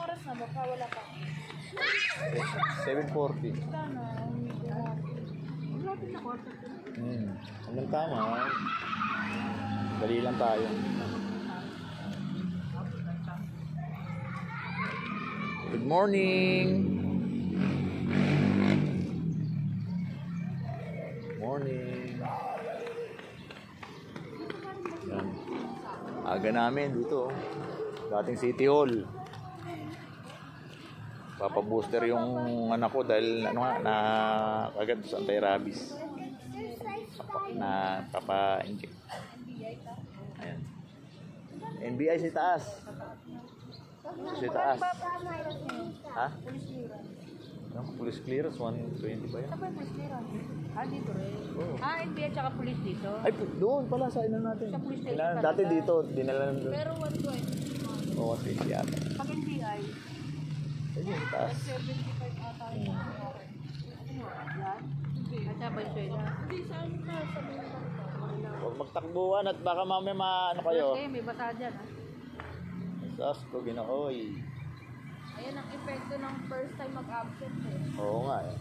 oras na baka wala pa? 7:40. Sana, natin na kwarto. Hanggang tama. Dali lang tayo. Good morning! Morning! Yan. Aga namin dito. Dating City Hall. Papa-booster yung anak ko dahil ano nga, agad sa anti-rabies. Papa-inject. Ayan. NBI si taas. Si taas. Ha? Police clearance, 120 ba yan? Saan ba yung police clearance? Dito rin. Oo. NBI tsaka police dito? Ay, doon pala sa ino natin. Sa police station Dati dito, dinala nandun. Pero 120. Oo, 120 yata. Pag NBI, Ayun, si taas. 75 ata yun. Yan? At saka Valenzuela. Hindi, saan ka? Sabi mo ba? Huwag magtakbuhan at baka mamaya ano kayo. Okay, may basa dyan. Sas ko, ginahoy. Ayan ang epekto ng first time mag-absent eh. Oo nga eh.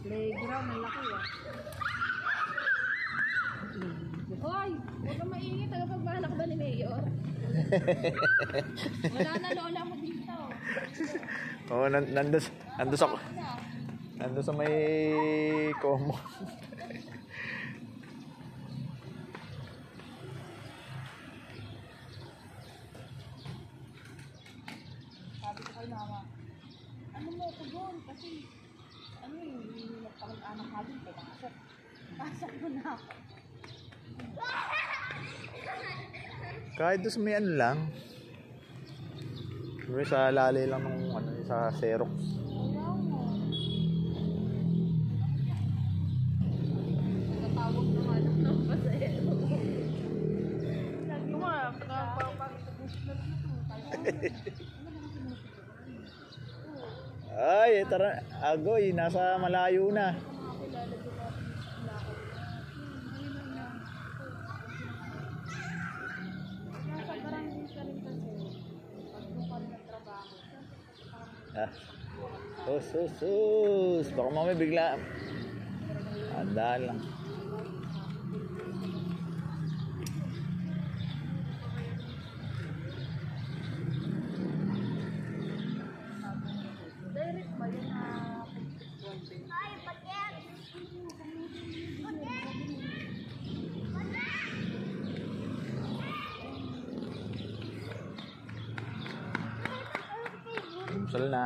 Playground, ang laki ah. Hoy, huwag kang maingit. Tagapagbahala ka ba ni Mayor? Wala na lola mo dito. Oo, nandun sa may common. Sabi ko kay mama, ano mo ko doon? Kasi, ano yung nagpakag-anak ka doon, pumasok. Pasok mo na ako. Kahit doon sa may ano lang. May sa lali lang ng ano, sa Xerox. Ayaw mo. Nagtatawag na nga lang ng pasero. Lagi mo nga, pag-gusto Ay, tara, agoy, nasa malayo na. Ah. Sus. Baka mamaya bigla. Andaan lang. direct ba yun na Sal na.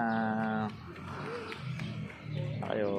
Kayo.